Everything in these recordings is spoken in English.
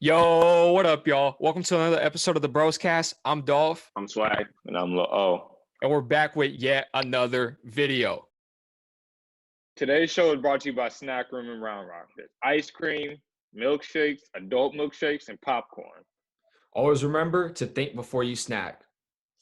Yo, what up, y'all? Welcome to another episode of the Broscast. I'm Dolph, I'm Swag, and I'm Oh. and we're back with yet another video. Today's show is brought to you by Snack Room and Round Rock. There's ice cream, milkshakes, adult milkshakes, and popcorn. Always remember to think before you snack.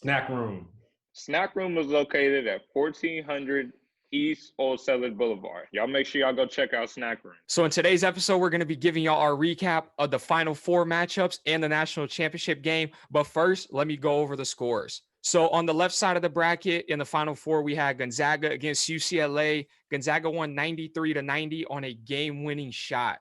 Snack room. Snack Room is located at 1400 East Old Settlers Boulevard. Y'all make sure y'all go check out Snack Room. So in today's episode, we're going to be giving y'all our recap of the Final Four matchups and the national championship game. But first, let me go over the scores. So on the left side of the bracket in the Final Four, we had Gonzaga against UCLA. Gonzaga won 93-90 on a game-winning shot.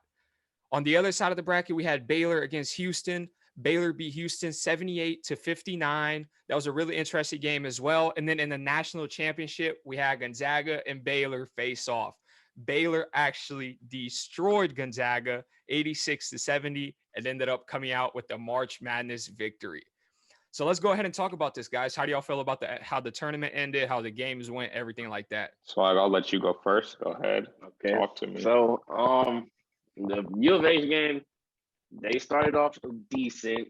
On the other side of the bracket, we had Baylor against Houston. Baylor beat Houston 78-59. That was a really interesting game as well. And then in the national championship, we had Gonzaga and Baylor face off. Baylor actually destroyed Gonzaga 86-70 and ended up coming out with the March Madness victory. So let's go ahead and talk about this, guys. How do y'all feel about how the tournament ended, how the games went, everything like that? Swag, I'll let you go first. Go ahead. Okay. Talk to me. So, the U of H game, they started off decent.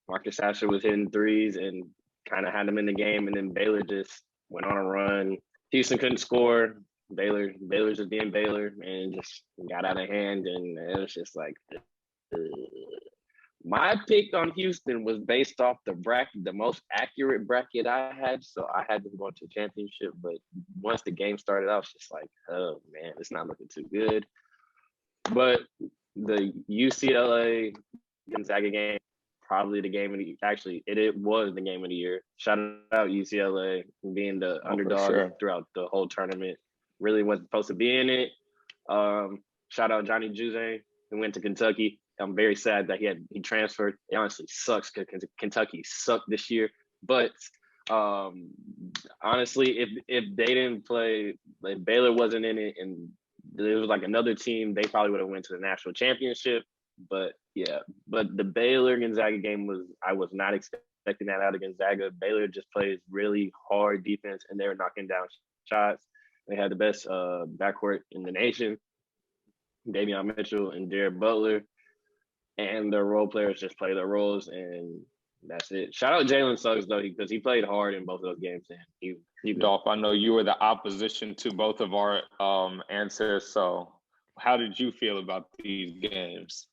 Marcus Sasser was hitting threes and kind of had them in the game, and then Baylor just went on a run. Houston couldn't score. Baylor's just being Baylor, and just got out of hand, and it was just like. My pick on Houston was based off the bracket, the most accurate bracket I had. So I had them going to the championship. But once the game started, I was just like, oh, man, it's not looking too good. But the UCLA Gonzaga game, probably the game of the actually, it was the game of the year. Shout out UCLA being the underdog throughout the whole tournament. Really wasn't supposed to be in it. Shout out Johnny Juzang, who went to Kentucky. I'm very sad that he transferred. It honestly sucks because Kentucky sucked this year. But honestly, if they didn't play, like Baylor wasn't in it, and there was like another team, they probably would have went to the national championship. But yeah, but the Baylor Gonzaga game I was not expecting that out of Gonzaga. Baylor just plays really hard defense, and they were knocking down shots. They had the best backcourt in the nation, Davion Mitchell and Jared Butler. And the role players just play their roles, and that's it. Shout out Jalen Suggs, though, because he played hard in both of those games. And Dolph, I know you were the opposition to both of our answers. So how did you feel about these games?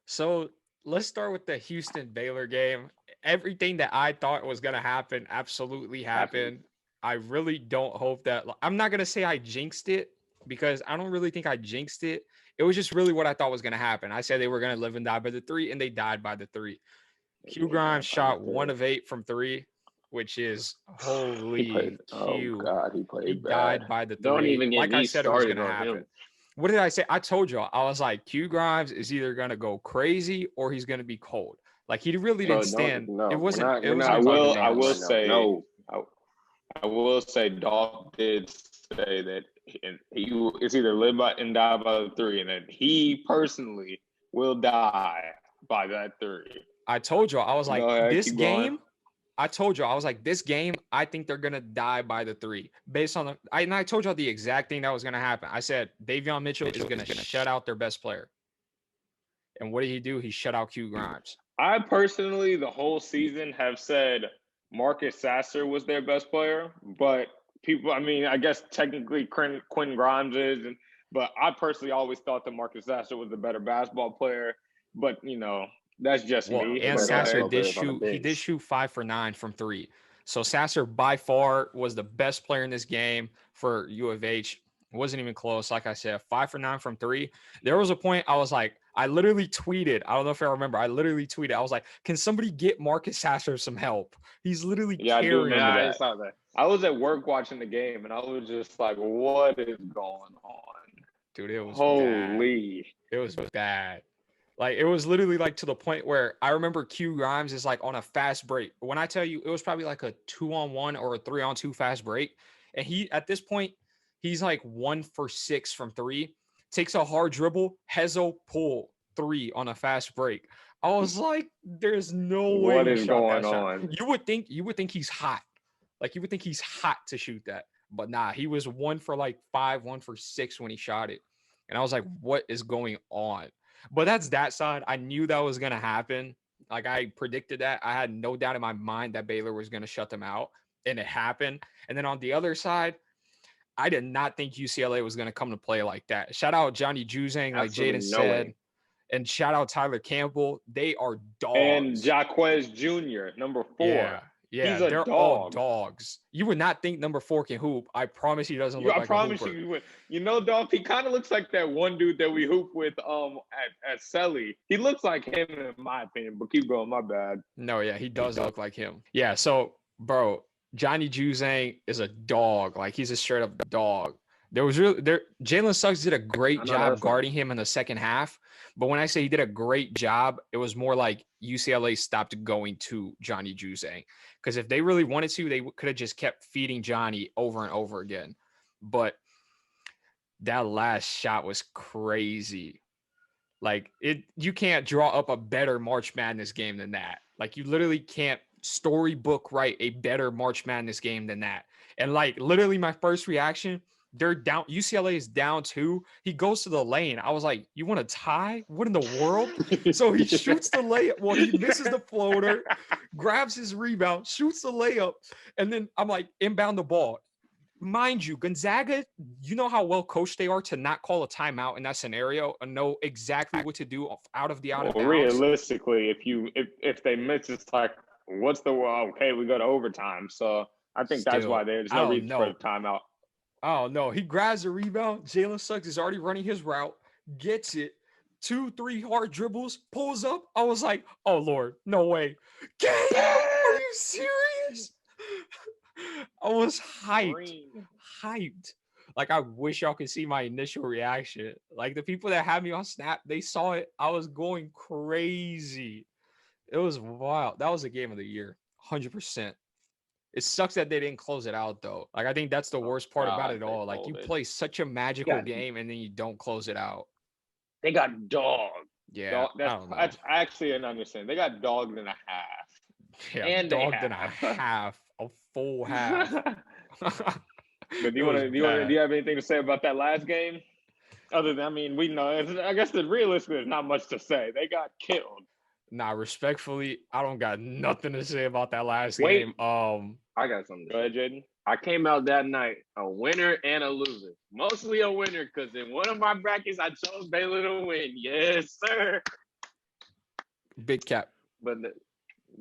So let's start with the Houston-Baylor game. Everything that I thought was going to happen absolutely happened. I really don't hope that – I'm not going to say I jinxed it because I don't really think I jinxed it. It was just really what I thought was going to happen. I said they were going to live and die by the three, and they died by the three. Q Grimes shot 1 of 8 from 3, which is holy Q. Oh, God, he played bad. Died by the 3. Don't even get like me I said, it was going to started on happen. him. What did I say? I told y'all. I was like, Q Grimes is either going to go crazy or he's going to be cold. Like, he really didn't stand. No, it wasn't. I will say Dolph did say that it's either live by and die by the 3, and that he personally will die by that 3. I told y'all, I was like, this game, I think they're gonna die by the 3 based on I told y'all the exact thing that was gonna happen. I said Davion Mitchell is gonna shut out their best player. And what did he do? He shut out Q Grimes. I personally, the whole season, have said Marcus Sasser was their best player, but people, I mean, I guess technically Quentin Grimes is, but I personally always thought that Marcus Sasser was the better basketball player. But that's just me. And Sasser did shoot 5 for 9 from 3. So Sasser by far was the best player in this game for U of H. It wasn't even close. Like I said, 5 for 9 from 3. There was a point I was like, I literally tweeted. I don't know if I remember. I literally tweeted. I was like, can somebody get Marcus Sasser some help? He's literally carrying. I do remember that. I saw that. I was at work watching the game, and I was just like, what is going on? Dude, it was holy. Bad. It was bad. Like, it was literally like to the point where I remember Q Grimes is like on a fast break. When I tell you, it was probably like a 2-on-1 or a 3-on-2 fast break. And he, at this point, he's like 1 for 6 from 3. Takes a hard dribble, Hezo pull 3 on a fast break. I was like, there's no way. What is going on? You would think he's hot. Like, you would think he's hot to shoot that. But nah, he was 1 for like 5, 1 for 6 when he shot it. And I was like, what is going on? But that's that side. I knew that was going to happen. Like I predicted that. I had no doubt in my mind that Baylor was going to shut them out, and it happened. And then on the other side, I did not think UCLA was going to come to play like that. Shout out Johnny Juzang, like Absolutely Jaeden no said, way. and shout out Tyler Campbell. They are And dogs. Jaquez Jr., number 4. Yeah, He's a they're all dog. dogs. You would not think number 4 can hoop. I promise he doesn't look I like a promise hooper. you, dog, he kind of looks like that one dude that we hoop with at Selly. He looks like him in my opinion, but keep going, my bad. No, yeah, he does look like him. Yeah, so bro, Johnny Juzang is a dog. Like he's a straight up dog. Jalen Suggs did a great job guarding him in the second half. But when I say he did a great job, it was more like UCLA stopped going to Johnny Juzang. Because if they really wanted to, they could have just kept feeding Johnny over and over again. But that last shot was crazy. Like you can't draw up a better March Madness game than that. Like you literally can't storybook write a better March Madness game than that. And like literally my first reaction, they're down. UCLA is down 2. He goes to the lane. I was like, you want to tie? What in the world? So he shoots the layup. Well, he misses the floater, grabs his rebound, shoots the layup. And then I'm like, inbound the ball. Mind you, Gonzaga, you know how well coached they are to not call a timeout in that scenario and know exactly what to do out of bounds. Realistically, if they miss, it's like, what's the okay? We go to overtime. So I think that's why there's no reason for the timeout. Oh no, he grabs a rebound. Jalen Suggs is already running his route, gets it, 2-3 hard dribbles, pulls up. I was like, oh Lord, no way. Are you serious? I was hyped. Like I wish y'all could see my initial reaction. Like the people that had me on Snap, they saw it. I was going crazy. It was wild. That was the game of the year, 100%. It sucks that they didn't close it out though. Like I think that's the worst part about it all. Like you play such a magical game and then you don't close it out. They got dogged. Yeah, that's actually an understanding. They got dogged in a half. Yeah, and dogged in a half, a full half. But do you have anything to say about that last game? Other than, I mean, we know. I guess realistically, there's not much to say. They got killed. Nah, respectfully, I don't got nothing to say about that last game. I got something. Go ahead, Jaeden. I came out that night a winner and a loser. Mostly a winner because in one of my brackets, I chose Baylor to win. Yes, sir. Big cap. But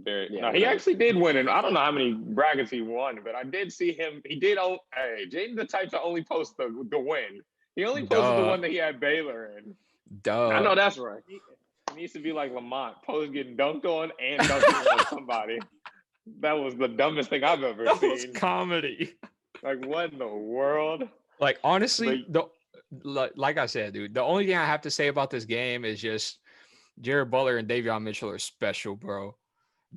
he actually did win it. I don't know how many brackets he won, but I did see him. He did. Hey, Jaden's the type to only post the win. He only posted the one that he had Baylor in. I know that's right. He needs to be like Lamont, post getting dunked on and dunking on somebody. That was the dumbest thing I've ever seen. That was comedy. Like, what in the world? Like, honestly, like I said, dude, the only thing I have to say about this game is just Jared Butler and Davion Mitchell are special, bro.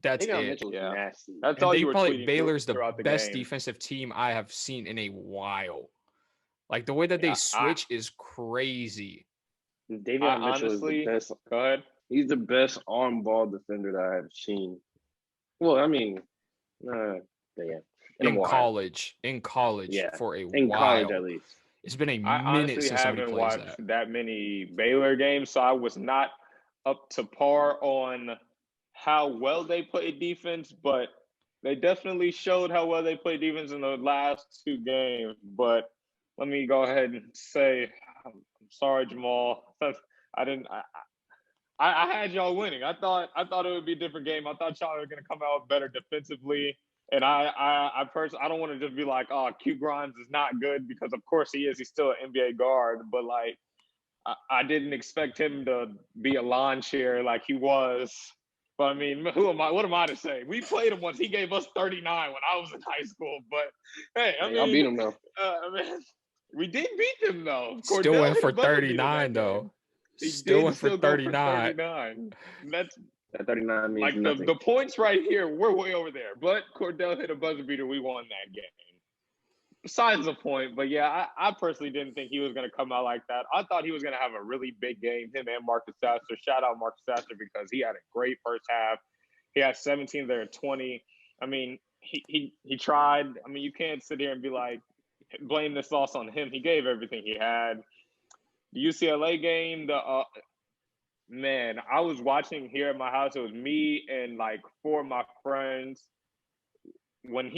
That's it. Yeah. Nasty. That's all they you were probably Baylor's the best game. defensive team I have seen in a while. Like, the way that they switch is crazy. Davion Mitchell is the best. Go ahead. He's the best on-ball defender that I have seen. Well, I mean, in college, for a while. College, at least. It's been a minute since somebody plays watched that many Baylor games, so I was not up to par on how well they played defense, but they definitely showed how well they played defense in the last 2 games. But let me go ahead and say, I'm sorry, Jamal. I had y'all winning. I thought it would be a different game. I thought y'all were going to come out better defensively. And I personally, I don't want to just be like, oh, Q Grimes is not good, because of course he is. He's still an NBA guard, but like I didn't expect him to be a lawn chair like he was. But I mean, what am I to say? We played him once. He gave us 39 when I was in high school. But hey, I beat him though. We did beat them though. Still went for 39 though. Still went for 39. That 39 means like nothing. The points right here, we're way over there. But Cordell hit a buzzer beater. We won that game. Besides the point, but yeah, I personally didn't think he was going to come out like that. I thought he was going to have a really big game, him and Marcus Sasser. Shout out Marcus Sasser because he had a great first half. He had 17 there at 20. I mean, he tried. I mean, you can't sit here and be like, blame this loss on him. He gave everything he had. The UCLA game, Man, I was watching here at my house. It was me and like four of my friends. When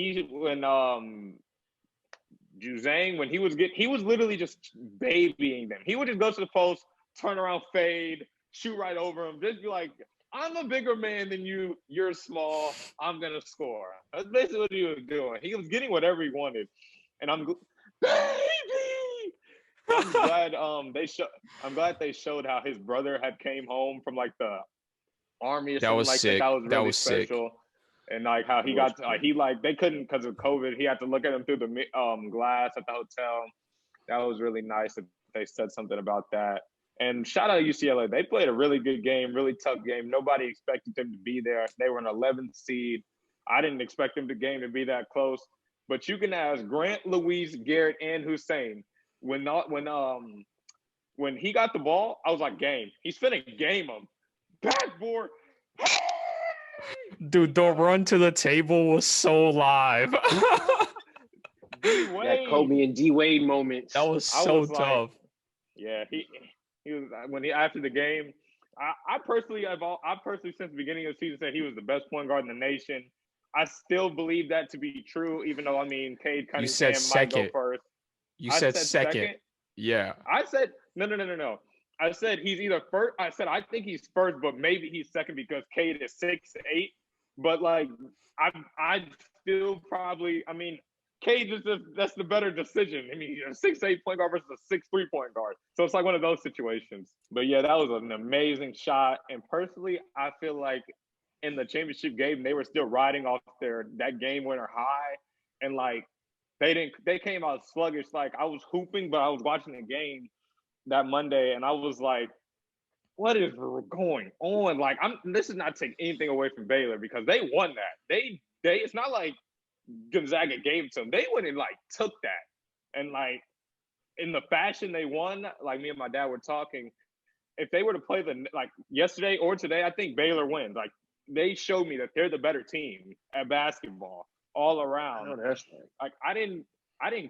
Juzang, he was literally just babying them. He would just go to the post, turn around, fade, shoot right over him. Just be like, I'm a bigger man than you. You're small. I'm gonna score. That's basically what he was doing. He was getting whatever he wanted, and baby. I'm glad I'm glad they showed how his brother had came home from like the army or That something was like that. sick. That was That really was sick. special. And like how he got they couldn't because of COVID. He had to look at him through the glass at the hotel. That was really nice that they said something about that. And shout out UCLA. They played a really good game, really tough game. Nobody expected them to be there. They were an 11th seed. I didn't expect them to be that close. But you can ask Grant, Louise, Garrett, and Hussein. When he got the ball, I was like, game. He's finna game him. Backboard. Dude, the run to the table was so live. That Kobe and D Wade moments. That was so tough. Yeah, he was after the game. I personally since the beginning of the season said he was the best point guard in the nation. I still believe that to be true, even though Cade Cunningham might go first. You said second. Yeah. I said no. I said he's either first. I said I think he's first, but maybe he's second because Cade is 6'8". But like I still probably Cade that's the better decision. A 6'8" point guard versus a 6'3" point guard. So it's like one of those situations. But yeah, that was an amazing shot. And personally, I feel like in the championship game, they were still riding off that game winner high. And like they came out sluggish. Like I was hooping, but I was watching the game that Monday and I was like, what is going on? Like this is not taking anything away from Baylor because they won that. They it's not like Gonzaga gave it to them. They went and like took that. And like in the fashion they won, like me and my dad were talking, if they were to play like yesterday or today, I think Baylor wins. Like they showed me that they're the better team at basketball all around. I know that's like I didn't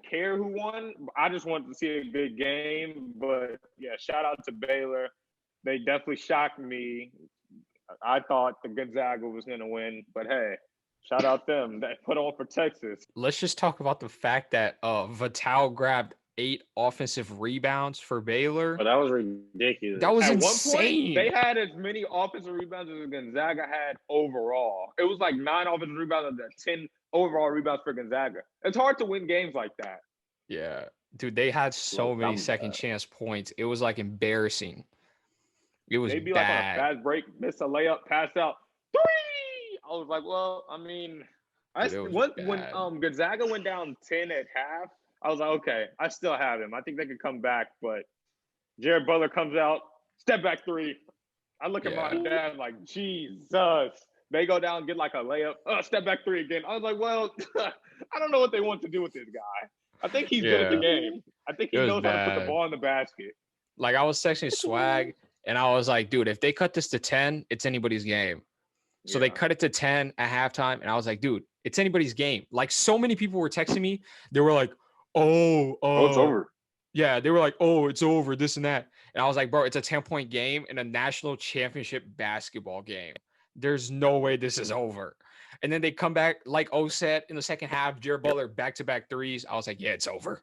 care who won. I just wanted to see a good game. But yeah, shout out to Baylor. They definitely shocked me. I thought the Gonzaga was going to win, but hey, shout out them. That put on for Texas. Let's just talk about the fact that Vital grabbed 8 offensive rebounds for Baylor. But that was ridiculous. That was At insane. One point, they had as many offensive rebounds as Gonzaga had overall. It was like 9 offensive rebounds and 10 overall rebounds for Gonzaga. It's hard to win games like that. Yeah. Dude, they had so many second chance points. It was like embarrassing. It was They'd be bad. like on a fast break, miss a layup, pass out, 3! I was like, well, when Gonzaga went down 10 at half, I was like, okay, I still have him. I think they could come back, but Jared Butler comes out, step back 3. I look at my dad like, Jesus. They go down, get like a layup, step back 3 again. I was like, well, I don't know what they want to do with this guy. I think he's good at the game. I think he knows how to put the ball in the basket. Like I was texting Swag, and I was like, dude, if they cut this to 10, it's anybody's game. So they cut it to 10 at halftime, and I was like, dude, it's anybody's game. Like so many people were texting me. They were like, oh, it's over. Yeah, they were like, oh, it's over, this and that. And I was like, bro, it's a 10-point game in a national championship basketball game. There's no way this is over. And then they come back, like O said, in the second half, Jared Butler back-to-back threes. I was like, yeah, it's over.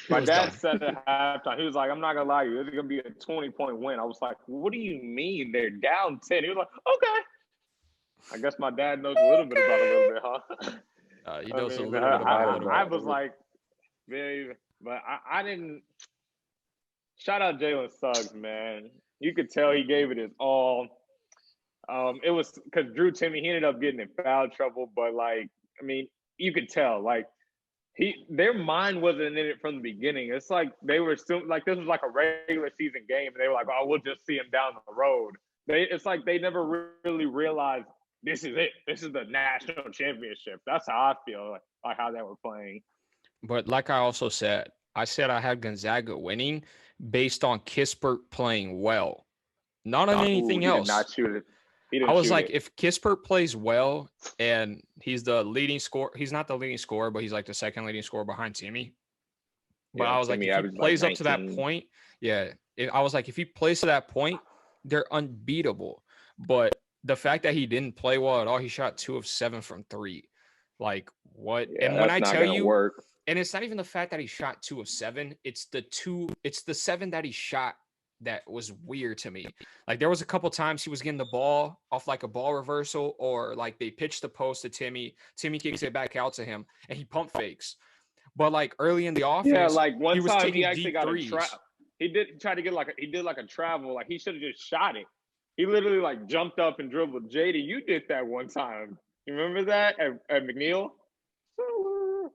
My dad said at halftime, he was like, I'm not going to lie to you, this is going to be a 20-point win. I was like, what do you mean? They're down 10. He was like, okay. I guess my dad knows a little bit about it a little bit, huh? He knows a little bit about it. I was like, but I didn't. Shout out Jalen Suggs, man. You could tell he gave it his all. It was because Drew Timme, he ended up getting in foul trouble, but you could tell, their mind wasn't in it from the beginning. It's like they were still like this was like a regular season game, and they were like, "Oh, we'll just see him down the road." It's like they never really realized this is it. This is the national championship. That's how I feel like how they were playing. But like I also said, I had Gonzaga winning based on Kispert playing well, not on anything else. Did not shoot it. I was like, if Kispert plays well and he's the leading scorer, he's not the leading scorer, but he's like the second leading scorer behind Timme. But I was like, if he plays up to that point, I was like, if he plays to that point, they're unbeatable. But the fact that he didn't play well at all, he shot 2 of 7 from 3. Like, what? Yeah, And when that's I not tell gonna you, work. and it's not even the fact that he shot 2 of 7, it's the 7 that he shot that was weird to me. Like, there was a couple times he was getting the ball off like a ball reversal, or like they pitched the post to Timmy. Timmy kicks it back out to him and he pump fakes. But like early in the Yeah, offense, like he one was time he taking actually deep got a threes. he did try to get like he did like a travel. Like he should have just shot it. He literally like jumped up and dribbled. JD, you did that one time. You remember that at McNeil? So,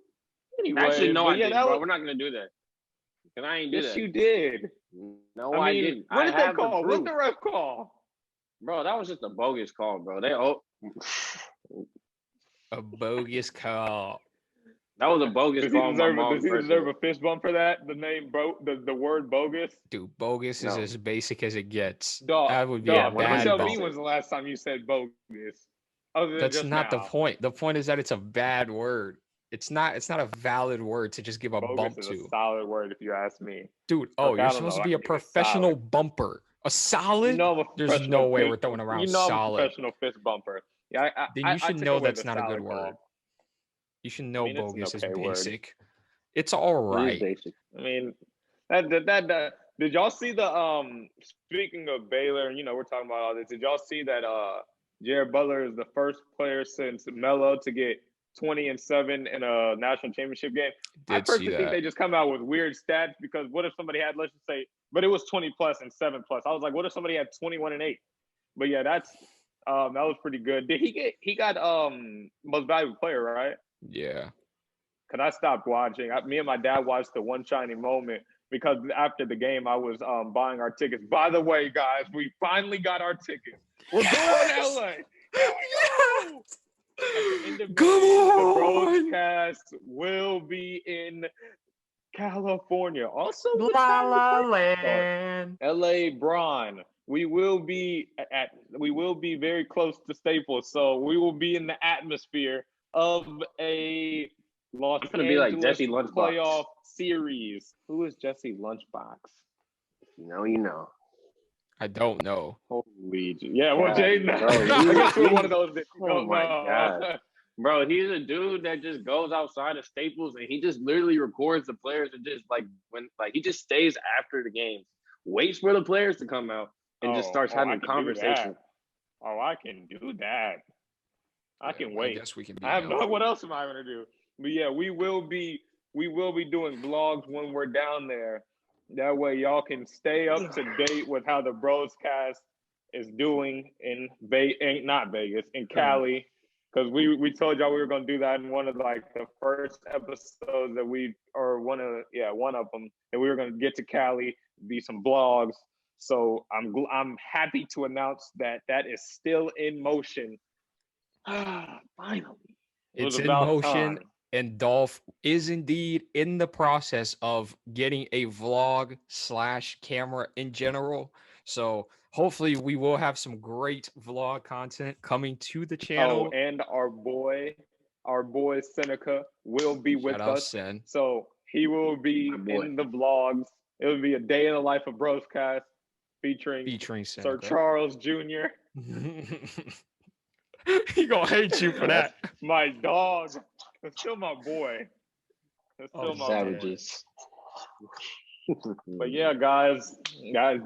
anyway, Actually, no, but I yeah, didn't, that bro. was We're not gonna do that. Cause I ain't do yes, that. you did. No, I I mean, didn't. what I did they have the call? What proof, the ref call? bro. That was just a bogus call, bro. A bogus call. That was a bogus Does he call. My deserve mom a fist bump for that? The name the word bogus. Dude, bogus is No. as basic as it gets. Dog, That would be Yeah, a dog. Please bad tell 100%. me bump. when's the last time you said bogus, other than That's just not the now. point. The point is that it's a bad word. It's not a valid word to just give a Bogus bump is a to. solid word if you ask me. Dude, Look, you're I don't supposed know. to I be a can give it professional solid. bumper. A solid? You know I'm a There's professional no way we're fist. throwing around You know I'm a solid. professional fist bumper. Yeah, Then you I should took know away that's the not a good solid word. call. You should I know mean, it's an bogus is okay word. basic. It's all It is right. basic. I mean, that did y'all see the speaking of Baylor, you know, we're talking about all this. Did y'all see that Jared Butler is the first player since Melo to get 20 and 7 in a national championship game? I Did see personally think that. they just come out with weird stats because what if somebody had, let's just say, but it was 20 plus and 7 plus. I was like, what if somebody had 21 and 8? But yeah, that's that was pretty good. Did he got most valuable player, right? Yeah. Cause I stopped watching. Me and my dad watched the One Shining Moment because after the game I was buying our tickets. By the way, guys, we finally got our tickets. We're going to LA. Here we go. At the end of May, the broadcast will be in California. Also, La La Land. LA Bron. We will be very close to Staples, so we will be in the atmosphere of a Los It's gonna be like Angeles Jesse Lunchbox. playoff series. Who is Jesse Lunchbox? You know. I don't know. Holy, yeah. Well, God, Jaden, bro, I guess we're one of those that you Oh don't my know. God. Bro, he's a dude that just goes outside of Staples and he just literally records the players and just he just stays after the games, waits for the players to come out and just starts having conversations. I can do that. I can wait. I guess we can be. I have no. What else am I gonna do? But yeah, we will be doing vlogs when we're down there. That way, y'all can stay up to date with how the broadcast is doing in not Vegas, in Cali. Because we told y'all we were gonna do that in one of like the first episodes that one of them, and we were gonna get to Cali, be some vlogs. So I'm happy to announce that is still in motion. Finally, It's in motion, and Dolph is indeed in the process of getting a vlog / camera in general. So hopefully we will have some great vlog content coming to the channel. Oh, and our boy Seneca will be with us. Sen. So he will be in the vlogs. It will be a day in the life of Broscast featuring Seneca. Sir Charles Jr. He gonna hate you for that. My dog. That's still my boy. That's still my savages. But yeah, guys, that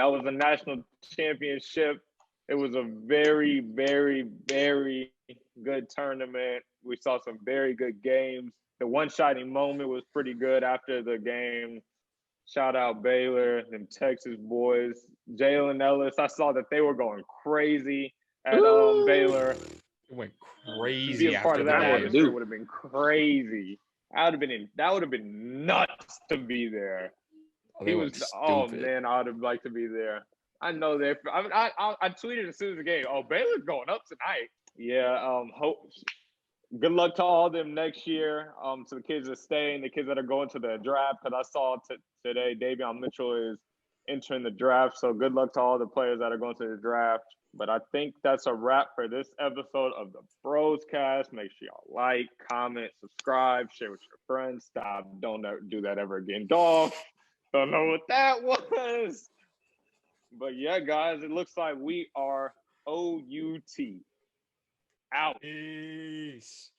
was a national championship. It was a very, very, very good tournament. We saw some very good games. The One Shining Moment was pretty good after the game. Shout out Baylor, them Texas boys. Jalen Ellis, I saw that they were going crazy at Baylor. It went crazy. Be a part of that atmosphere would have been crazy. That would have been nuts to be there. Oh man, I would have liked to be there. I know that. I tweeted as soon as the game. Oh, Baylor's going up tonight. Yeah. Good luck to all of them next year. To the kids that stay and the kids that are going to the draft. Because I saw today Davion Mitchell is entering the draft. So good luck to all the players that are going to the draft. But I think that's a wrap for this episode of the Broscast. Make sure y'all like, comment, subscribe, share with your friends. Stop. Don't do that ever again. Dog. Don't know what that was. But yeah, guys, it looks like we are OUT out. Peace.